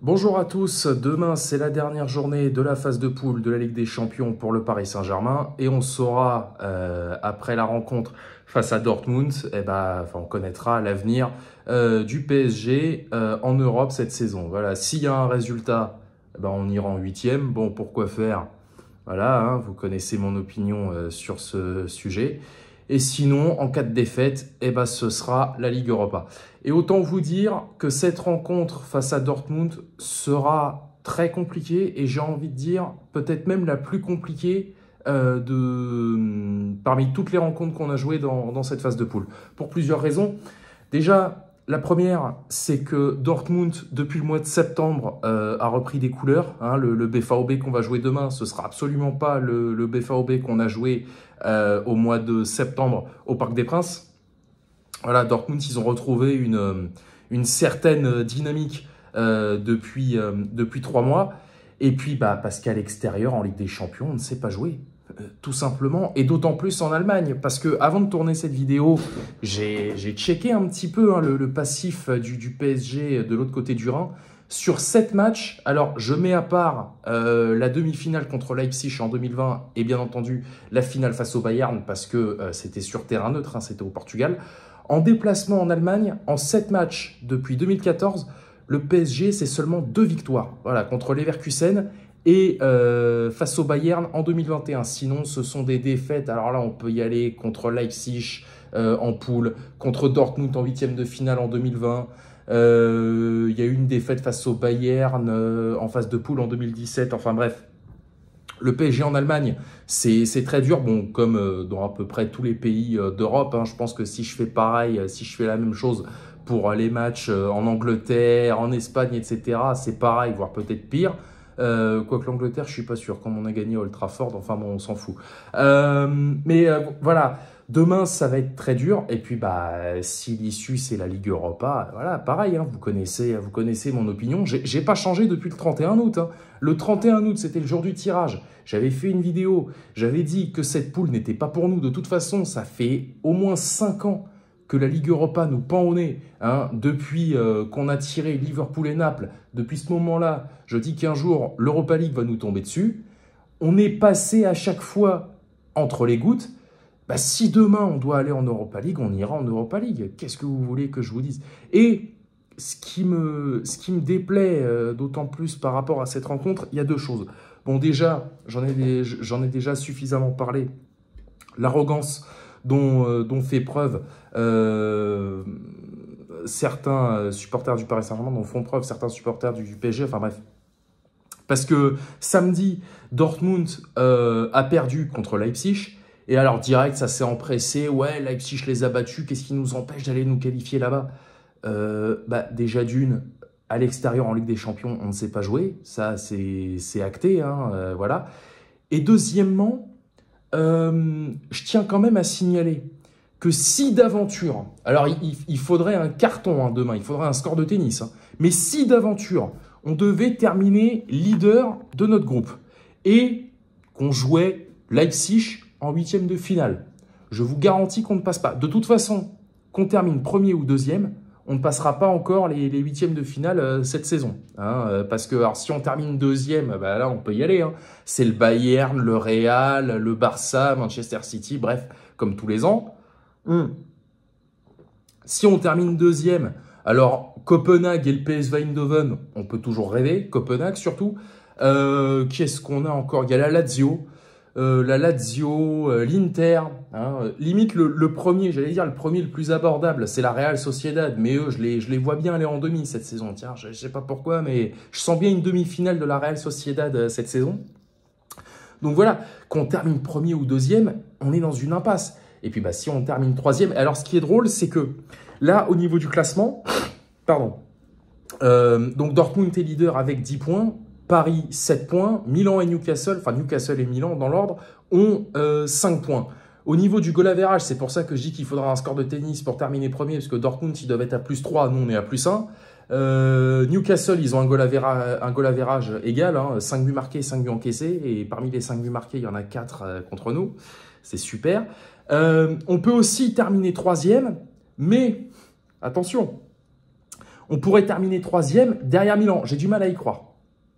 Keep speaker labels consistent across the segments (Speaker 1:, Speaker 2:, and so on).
Speaker 1: Bonjour à tous, demain c'est la dernière journée de la phase de poule de la Ligue des Champions pour le Paris Saint-Germain et on saura après la rencontre face à Dortmund, on connaîtra l'avenir du PSG en Europe cette saison. Voilà, s'il y a un résultat, on ira en huitième. Bon, pourquoi faire? Voilà, hein, vous connaissez mon opinion sur ce sujet. Et sinon, en cas de défaite, ce sera la Ligue Europa. Et autant vous dire que cette rencontre face à Dortmund sera très compliquée et j'ai envie de dire peut-être même la plus compliquée parmi toutes les rencontres qu'on a jouées dans cette phase de poule. Pour plusieurs raisons. Déjà, la première, c'est que Dortmund, depuis le mois de septembre, a repris des couleurs. Hein. Le BVB qu'on va jouer demain, ce sera absolument pas le BVB qu'on a joué au mois de septembre au Parc des Princes. Voilà, Dortmund, ils ont retrouvé une certaine dynamique depuis 3 mois. Et puis, parce qu'à l'extérieur, en Ligue des Champions, on ne sait pas jouer. Tout simplement, et d'autant plus en Allemagne, parce que avant de tourner cette vidéo, j'ai checké un petit peu le passif du PSG de l'autre côté du Rhin. Sur 7 matchs, alors je mets à part la demi-finale contre Leipzig en 2020 et bien entendu la finale face au Bayern parce que c'était sur terrain neutre, hein, c'était au Portugal. En déplacement en Allemagne, en 7 matchs depuis 2014, le PSG c'est seulement 2 victoires. Voilà, contre Leverkusen et face au Bayern en 2021. Sinon, ce sont des défaites. Alors là, on peut y aller contre Leipzig en poule, contre Dortmund en huitième de finale en 2020. Il y a eu une défaite face au Bayern en phase de poule en 2017. Enfin bref, le PSG en Allemagne, c'est très dur. Bon, comme dans à peu près tous les pays d'Europe. Hein, je pense que si je fais pareil, si je fais la même chose pour les matchs en Angleterre, en Espagne, etc., c'est pareil, voire peut-être pire. Quoique l'Angleterre, je suis pas sûr, comme on a gagné à Old Trafford, enfin bon, on s'en fout. Voilà, demain, ça va être très dur. Et puis, si l'issue, c'est la Ligue Europa, voilà, pareil, hein, vous connaissez mon opinion. J'ai pas changé depuis le 31 août. Hein. Le 31 août, c'était le jour du tirage. J'avais fait une vidéo, j'avais dit que cette poule n'était pas pour nous. De toute façon, ça fait au moins 5 ans que la Ligue Europa nous pend au nez, hein, depuis qu'on a tiré Liverpool et Naples, depuis ce moment-là, je dis qu'un jour, l'Europa League va nous tomber dessus. On est passé à chaque fois entre les gouttes. Si demain, on doit aller en Europa League, on ira en Europa League. Qu'est-ce que vous voulez que je vous dise? Et ce qui me déplaît d'autant plus par rapport à cette rencontre, il y a deux choses. Bon, déjà, j'en ai déjà suffisamment parlé. L'arrogance dont fait preuve certains supporters du Paris Saint-Germain, dont font preuve certains supporters du PSG, enfin bref. Parce que samedi, Dortmund a perdu contre Leipzig, et alors direct, ça s'est empressé, ouais, Leipzig les a battus, qu'est-ce qui nous empêche d'aller nous qualifier là-bas? Déjà d'une, à l'extérieur en Ligue des Champions, on ne sait pas jouer, ça c'est acté, hein, voilà. Et deuxièmement, je tiens quand même à signaler que si d'aventure, alors il faudrait un carton hein, demain, il faudrait un score de tennis, hein, mais si d'aventure on devait terminer leader de notre groupe et qu'on jouait Leipzig en huitième de finale, je vous garantis qu'on ne passe pas. De toute façon, qu'on termine premier ou deuxième, on ne passera pas encore les huitièmes de finale cette saison. Hein, parce que alors, si on termine deuxième, là, on peut y aller. Hein. C'est le Bayern, le Real, le Barça, Manchester City, bref, comme tous les ans. Si on termine deuxième, alors Copenhague et le PSV Eindhoven, on peut toujours rêver. Copenhague surtout. Qu'est-ce qu'on a encore? Il y a la Lazio. L'Inter, hein, limite le premier, j'allais dire le premier le plus abordable, c'est la Real Sociedad, mais eux, je les vois bien aller en demi cette saison. Tiens, je sais pas pourquoi, mais je sens bien une demi-finale de la Real Sociedad cette saison. Donc voilà, qu'on termine premier ou deuxième, on est dans une impasse. Et puis si on termine troisième, alors ce qui est drôle, c'est que là, au niveau du classement, pardon, donc Dortmund est leader avec 10 points, Paris 7 points, Milan et Newcastle, enfin Newcastle et Milan dans l'ordre, ont 5 points. Au niveau du goal average, c'est pour ça que je dis qu'il faudra un score de tennis pour terminer premier, parce que Dortmund, ils doivent être à plus 3, nous on est à plus 1. Newcastle, ils ont un goal average égal, hein, 5 buts marqués, 5 buts encaissés, et parmi les 5 buts marqués, il y en a 4 contre nous, c'est super. On peut aussi terminer troisième, mais attention, On pourrait terminer 3e derrière Milan. J'ai du mal à y croire.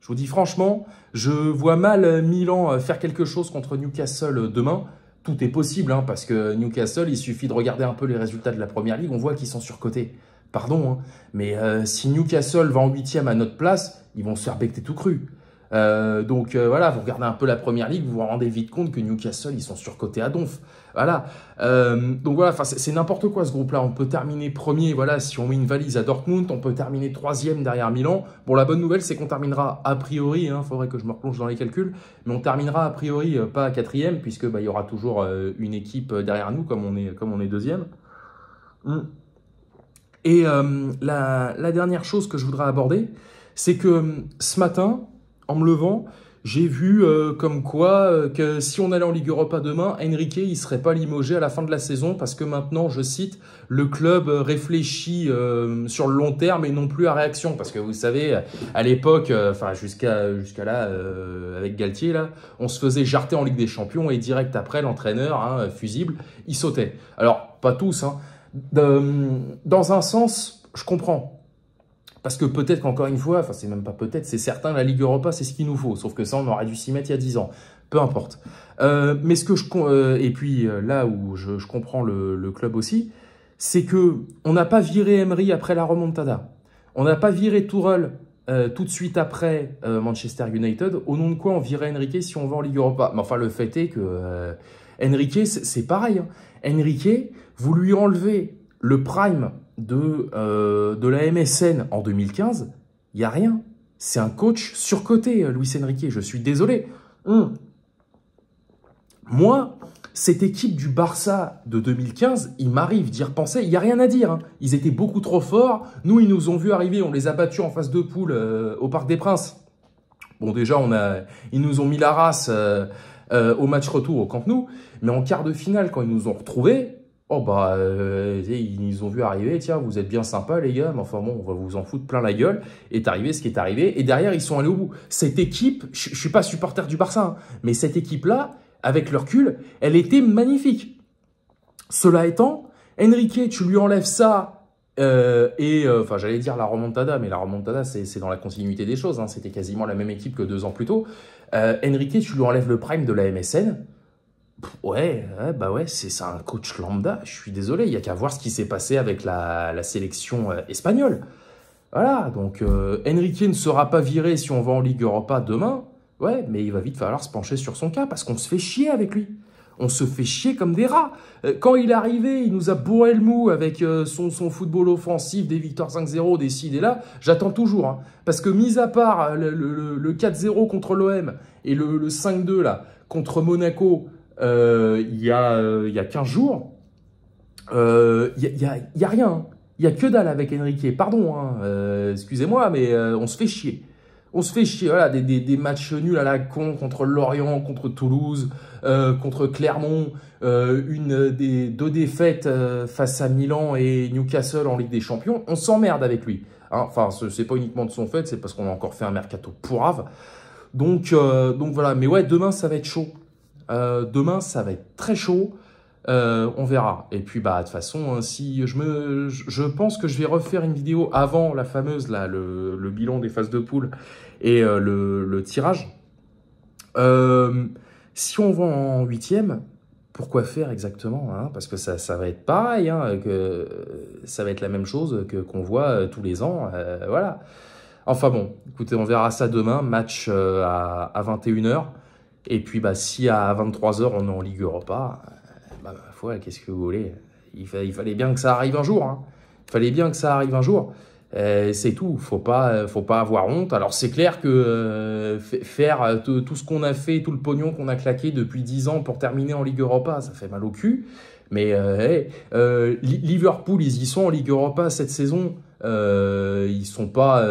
Speaker 1: Je vous dis franchement, je vois mal Milan faire quelque chose contre Newcastle demain. Tout est possible, hein, parce que Newcastle, il suffit de regarder un peu les résultats de la Première Ligue, on voit qu'ils sont surcotés. Pardon, hein, mais si Newcastle va en 8e à notre place, ils vont se faire becter tout cru. Donc voilà, vous regardez un peu la Première Ligue, vous vous rendez vite compte que Newcastle, ils sont surcotés à donf. Voilà. Donc voilà, c'est n'importe quoi ce groupe-là. On peut terminer premier, voilà, si on met une valise à Dortmund, on peut terminer 3e derrière Milan. Bon, la bonne nouvelle, c'est qu'on terminera a priori, hein, faudrait que je me replonge dans les calculs, mais on terminera a priori pas à 4e, puisque bah, il y aura toujours une équipe derrière nous, comme on est 2e. Et la dernière chose que je voudrais aborder, c'est que ce matin, en me levant, j'ai vu comme quoi que si on allait en Ligue Europa demain, Enrique il serait pas limogé à la fin de la saison parce que maintenant, je cite, le club réfléchit sur le long terme et non plus à réaction. Parce que vous savez, à l'époque, enfin jusqu'à là, avec Galtier, là, on se faisait jarter en Ligue des Champions et direct après, l'entraîneur, hein, fusible, il sautait. Alors, pas tous, hein. Dans un sens, je comprends. Parce que peut-être qu'encore une fois, enfin c'est même pas peut-être, c'est certain, la Ligue Europa, c'est ce qu'il nous faut. Sauf que ça, on aurait dû s'y mettre il y a 10 ans. Peu importe. Mais ce que et puis là où je comprends le club aussi, c'est que on n'a pas viré Emery après la remontada. On n'a pas viré Tourelle tout de suite après Manchester United. Au nom de quoi on virait Enrique si on va en Ligue Europa? Mais enfin, le fait est que Enrique, c'est pareil. Hein. Enrique, vous lui enlevez le prime de la MSN en 2015, il n'y a rien. C'est un coach surcoté, Luis Enrique, je suis désolé. Moi, cette équipe du Barça de 2015, il m'arrive d'y repenser, il n'y a rien à dire. Hein. Ils étaient beaucoup trop forts. Nous, ils nous ont vu arriver, on les a battus en phase de poule au Parc des Princes. Bon, déjà, ils nous ont mis la race au match retour au Camp Nou. Mais en quart de finale, quand ils nous ont retrouvés, oh bah, ils nous ont vu arriver, tiens, vous êtes bien sympas les gars, mais enfin bon, on va vous en foutre plein la gueule. Est arrivé ce qui est arrivé, et derrière, ils sont allés au bout. Cette équipe, je suis pas supporter du Barça, hein, mais cette équipe-là, avec le recul, elle était magnifique. Cela étant, Enrique, tu lui enlèves ça, enfin j'allais dire la remontada, mais la remontada, c'est dans la continuité des choses, hein, c'était quasiment la même équipe que 2 ans plus tôt. Enrique, tu lui enlèves le prime de la MSN, ouais, c'est un coach lambda, je suis désolé, il n'y a qu'à voir ce qui s'est passé avec la sélection espagnole. Voilà, donc Enrique ne sera pas viré si on va en Ligue Europa demain, ouais, mais il va vite falloir se pencher sur son cas, parce qu'on se fait chier avec lui. On se fait chier comme des rats. Quand il est arrivé, il nous a bourré le mou avec son football offensif, des victoires 5-0, des ci, des là. J'attends toujours. Hein, parce que mis à part le 4-0 contre l'OM et le 5-2 là, contre Monaco, il y a 15 jours, il y a rien. Hein. Il y a que dalle avec Enrique. Pardon, hein, excusez-moi, mais on se fait chier. On se fait chier, voilà, des matchs nuls à la con contre Lorient, contre Toulouse, contre Clermont, deux défaites face à Milan et Newcastle en Ligue des Champions. On s'emmerde avec lui. Hein. Enfin, c'est pas uniquement de son fait, c'est parce qu'on a encore fait un mercato pourrave. Donc voilà, mais ouais, demain ça va être chaud. Demain ça va être très chaud. On verra. Et puis bah de toute façon, hein, si je pense que je vais refaire une vidéo avant la fameuse là, le bilan des phases de poule et le tirage. Si on va en 8e, pourquoi faire exactement, hein, parce que ça va être pareil, hein, que ça va être la même chose qu'on voit tous les ans. Voilà. Enfin bon, écoutez, on verra ça demain, match à 21h. Et puis bah si à 23h on est en Ligue Europa. Qu'est-ce que vous voulez? Il fallait bien que ça arrive un jour. Hein. Il fallait bien que ça arrive un jour. C'est tout. Faut pas avoir honte. Alors, c'est clair que faire tout ce qu'on a fait, tout le pognon qu'on a claqué depuis 10 ans pour terminer en Ligue Europa, ça fait mal au cul. Mais Liverpool, ils y sont en Ligue Europa cette saison. Ils sont pas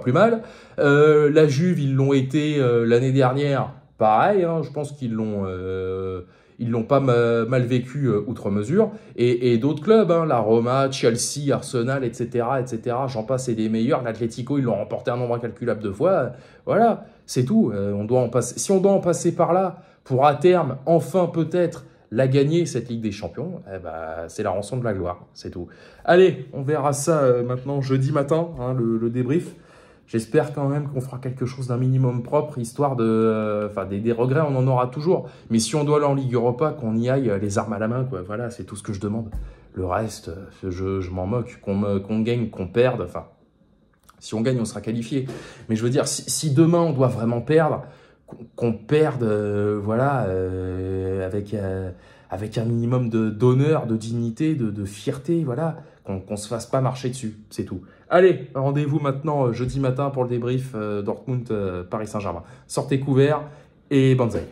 Speaker 1: plus mal. La Juve, ils l'ont été l'année dernière. Pareil, hein, je pense qu'ils l'ont pas mal vécu outre mesure. Et d'autres clubs, hein, la Roma, Chelsea, Arsenal, etc., j'en passe et des meilleurs. L'Atlético, ils l'ont remporté un nombre incalculable de fois. Voilà, c'est tout. Si on doit en passer par là pour à terme, enfin peut-être, la gagner, cette Ligue des Champions, eh ben, c'est la rançon de la gloire, c'est tout. Allez, on verra ça maintenant jeudi matin, hein, le débrief. J'espère quand même qu'on fera quelque chose d'un minimum propre, histoire de... Enfin, des regrets, on en aura toujours. Mais si on doit aller en Ligue Europa, qu'on y aille les armes à la main, quoi. Voilà, c'est tout ce que je demande. Le reste, je m'en moque. Qu'on gagne, qu'on perde, enfin... Si on gagne, on sera qualifié. Mais je veux dire, si demain, on doit vraiment perdre, qu'on perde, voilà, avec un minimum d'honneur, de dignité, de fierté, voilà, qu'on se fasse pas marcher dessus, c'est tout. Allez, rendez-vous maintenant jeudi matin pour le débrief Dortmund Paris Saint-Germain. Sortez couverts et banzai.